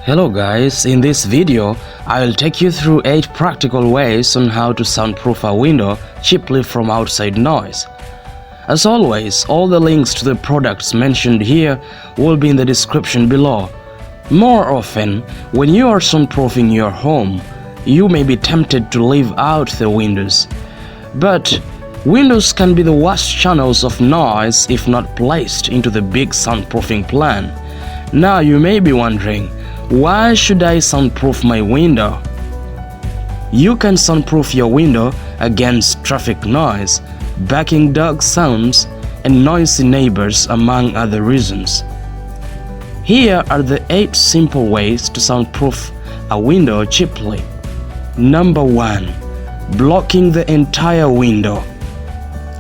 Hello guys, in this video, I'll take you through 8 practical ways on how to soundproof a window cheaply from outside noise. As always, all the links to the products mentioned here will be in the description below. More often, when you are soundproofing your home, you may be tempted to leave out the windows. But windows can be the worst channels of noise if not placed into the big soundproofing plan. Now you may be wondering, why should I soundproof my window? You can soundproof your window against traffic noise, barking dog sounds, and noisy neighbors, among other reasons. Here are the 8 simple ways to soundproof a window cheaply. Number 1. Blocking the entire window.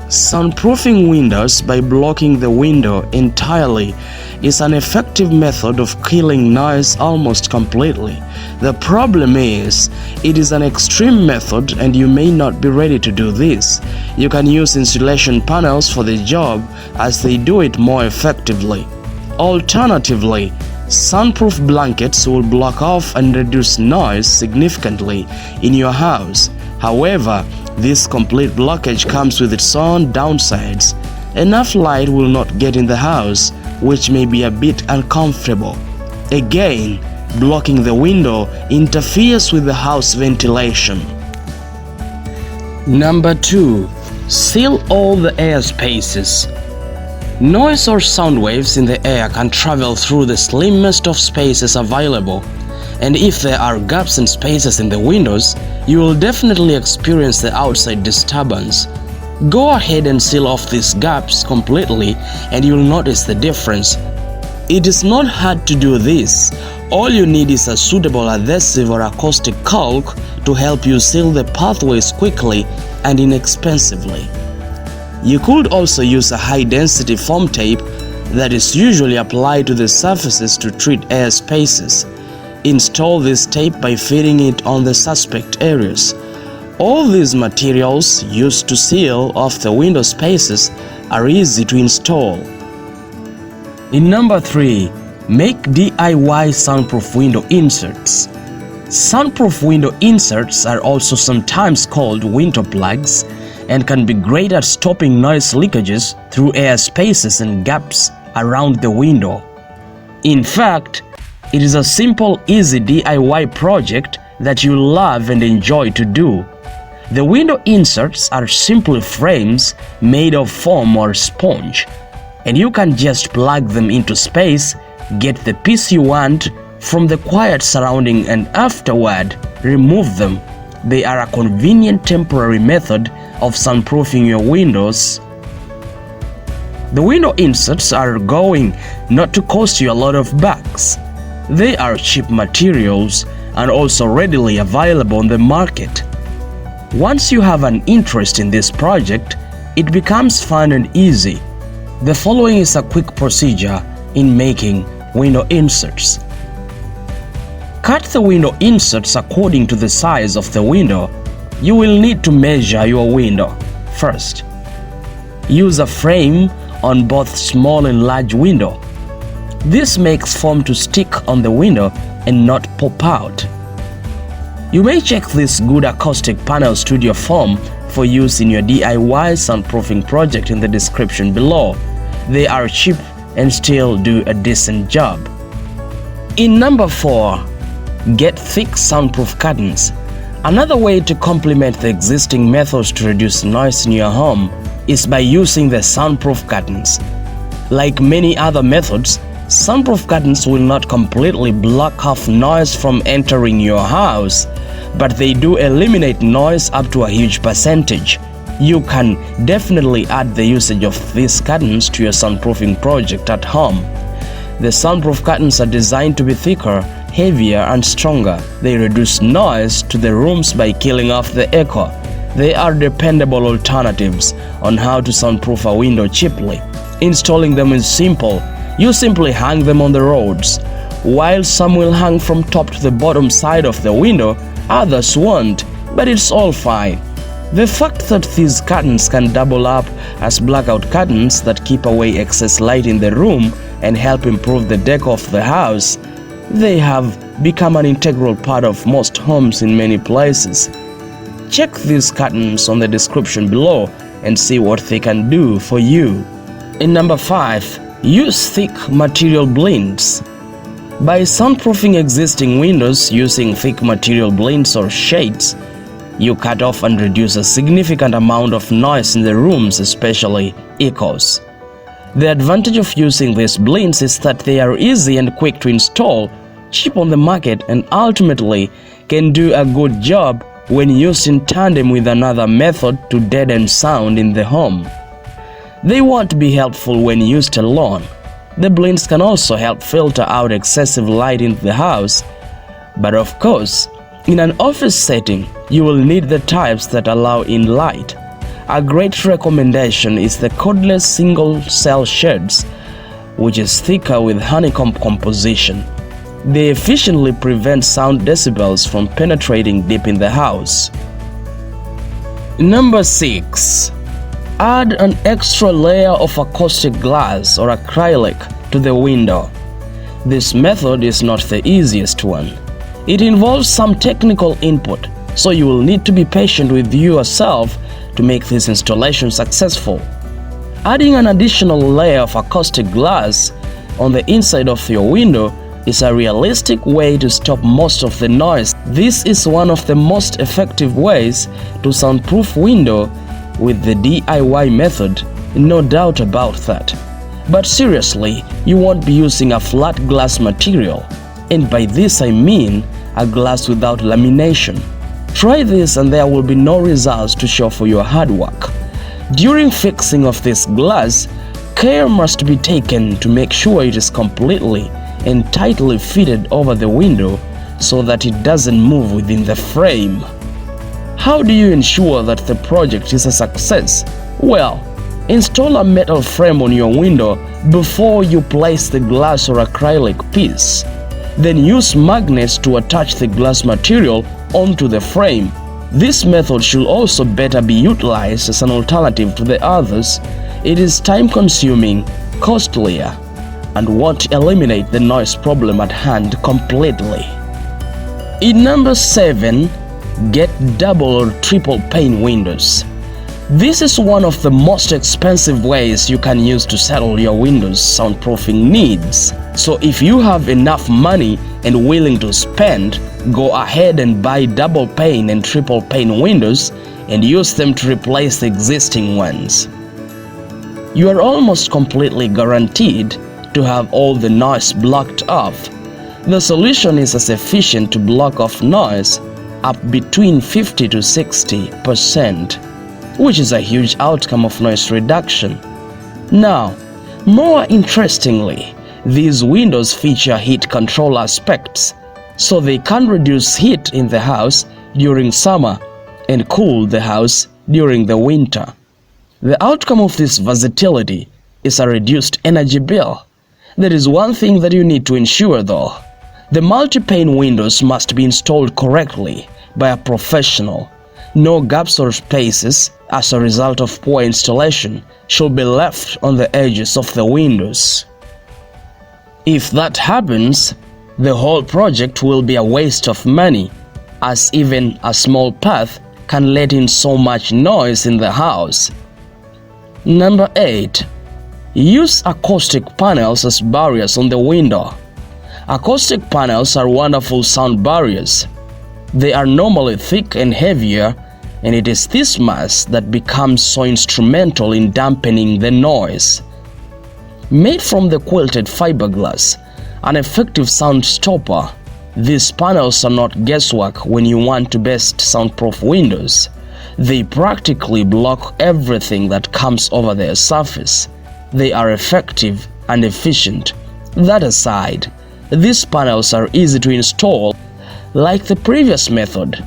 Soundproofing windows by blocking the window entirely is an effective method of killing noise almost completely. The problem is, it is an extreme method and you may not be ready to do this. You can use insulation panels for the job as they do it more effectively. Alternatively, soundproof blankets will block off and reduce noise significantly in your house. However, this complete blockage comes with its own downsides. Enough light will not get in the house, which may be a bit uncomfortable. Again, blocking the window interferes with the house ventilation. Number 2. Seal all the air spaces. Noise or sound waves in the air can travel through the slimmest of spaces available, and if there are gaps and spaces in the windows, you will definitely experience the outside disturbance. Go ahead and seal off these gaps completely and you'll notice the difference. It is not hard to do this. All you need is a suitable adhesive or acoustic caulk to help you seal the pathways quickly and inexpensively. You could also use a high-density foam tape that is usually applied to the surfaces to treat air spaces. Install this tape by fitting it on the suspect areas. All these materials used to seal off the window spaces are easy to install. In number 3, make DIY soundproof window inserts. Soundproof window inserts are also sometimes called window plugs and can be great at stopping noise leakages through air spaces and gaps around the window. In fact, it is a simple, easy DIY project that you love and enjoy to do. The window inserts are simply frames made of foam or sponge, and you can just plug them into space, get the piece you want from the quiet surrounding, and afterward remove them. They are a convenient temporary method of soundproofing your windows. The window inserts are going not to cost you a lot of bucks. They are cheap materials and also readily available on the market. Once you have an interest in this project, it becomes fun and easy. The following is a quick procedure in making window inserts. Cut the window inserts according to the size of the window. You will need to measure your window. First, use a frame on both small and large window. This makes foam to stick on the window and not pop out. You may check this good acoustic panel studio foam for use in your DIY soundproofing project in the description below. They are cheap and still do a decent job. In number 4, get thick soundproof curtains. Another way to complement the existing methods to reduce noise in your home is by using the soundproof curtains. Like many other methods, soundproof curtains will not completely block off noise from entering your house, but they do eliminate noise up to a huge percentage. You can definitely add the usage of these curtains to your soundproofing project at home. The soundproof curtains are designed to be thicker, heavier, and stronger. They reduce noise to the rooms by killing off the echo. They are dependable alternatives on how to soundproof a window cheaply. Installing them is simple. You simply hang them on the rods. While some will hang from top to the bottom side of the window, others won't, but it's all fine. The fact that these curtains can double up as blackout curtains that keep away excess light in the room and help improve the decor of the house, they have become an integral part of most homes in many places. Check these curtains on the description below and see what they can do for you. In number 5, use thick material blinds. By soundproofing existing windows using thick material blinds or shades, you cut off and reduce a significant amount of noise in the rooms, especially echoes. The advantage of using these blinds is that they are easy and quick to install, cheap on the market, and ultimately can do a good job when used in tandem with another method to deaden sound in the home. They won't be helpful when used alone. The blinds can also help filter out excessive light in the house, but of course, in an office setting, you will need the types that allow in light. A great recommendation is the cordless single-cell shades, which is thicker with honeycomb composition. They efficiently prevent sound decibels from penetrating deep in the house. Number 6. Add an extra layer of acoustic glass or acrylic to the window. This method is not the easiest one. It involves some technical input, so you will need to be patient with yourself to make this installation successful. Adding an additional layer of acoustic glass on the inside of your window is a realistic way to stop most of the noise. This is one of the most effective ways to soundproof window with the DIY method, no doubt about that. But seriously, you won't be using a flat glass material, and by this I mean a glass without lamination. Try this and there will be no results to show for your hard work. During fixing of this glass, care must be taken to make sure it is completely and tightly fitted over the window so that it doesn't move within the frame. How do you ensure that the project is a success? Well, install a metal frame on your window before you place the glass or acrylic piece. Then use magnets to attach the glass material onto the frame. This method should also better be utilized as an alternative to the others. It is time-consuming, costlier, and won't eliminate the noise problem at hand completely. In number 7, get double or triple pane windows. This is one of the most expensive ways you can use to settle your Windows soundproofing needs. So if you have enough money and willing to spend, go ahead and buy double pane and triple pane windows and use them to replace the existing ones. You are almost completely guaranteed to have all the noise blocked off. The solution is as efficient to block off noise up between 50 to 60%, which is a huge outcome of noise reduction. Now, more interestingly, these windows feature heat control aspects, so they can reduce heat in the house during summer and cool the house during the winter. The outcome of this versatility is a reduced energy bill. There is one thing that you need to ensure though. The multi-pane windows must be installed correctly by a professional. No gaps or spaces as a result of poor installation should be left on the edges of the windows. If that happens, the whole project will be a waste of money, as even a small path can let in so much noise in the house. Number 8. Use acoustic panels as barriers on the window. Acoustic panels are wonderful sound barriers. They are normally thick and heavier, and it is this mass that becomes so instrumental in dampening the noise. Made from the quilted fiberglass, an effective sound stopper, these panels are not guesswork when you want to best soundproof windows. They practically block everything that comes over their surface. They are effective and efficient. That aside, these panels are easy to install. Like the previous method,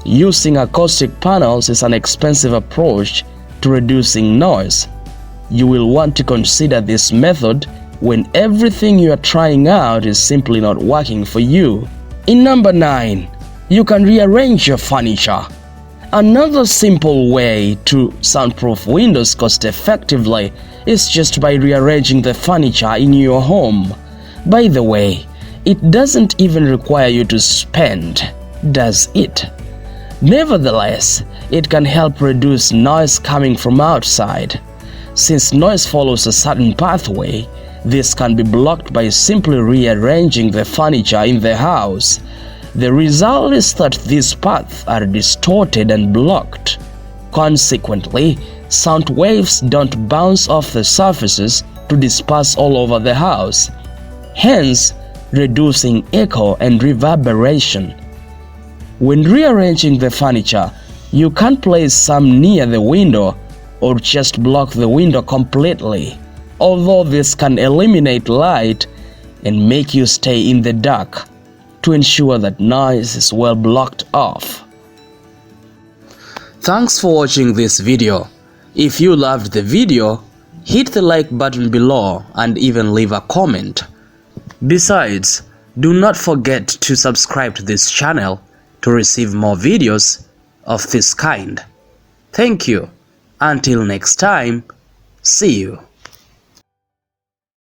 using acoustic panels is an expensive approach to reducing noise. You will want to consider this method when everything you are trying out is simply not working for you. In number 9, you can rearrange your furniture. Another simple way to soundproof windows cost effectively is just by rearranging the furniture in your home. By the way, It doesn't even require you to spend, does it? Nevertheless, it can help reduce noise coming from outside. Since noise follows a certain pathway, this can be blocked by simply rearranging the furniture in the house. The result is that these paths are distorted and blocked. Consequently, sound waves don't bounce off the surfaces to disperse all over the house, hence reducing echo and reverberation. When rearranging the furniture, you can place some near the window or just block the window completely, although this can eliminate light and make you stay in the dark to ensure that noise is well blocked off. Thanks for watching this video. If you loved the video, hit the like button below and even leave a comment. Besides, do not forget to subscribe to this channel to receive more videos of this kind. Thank you. Until next time, see you.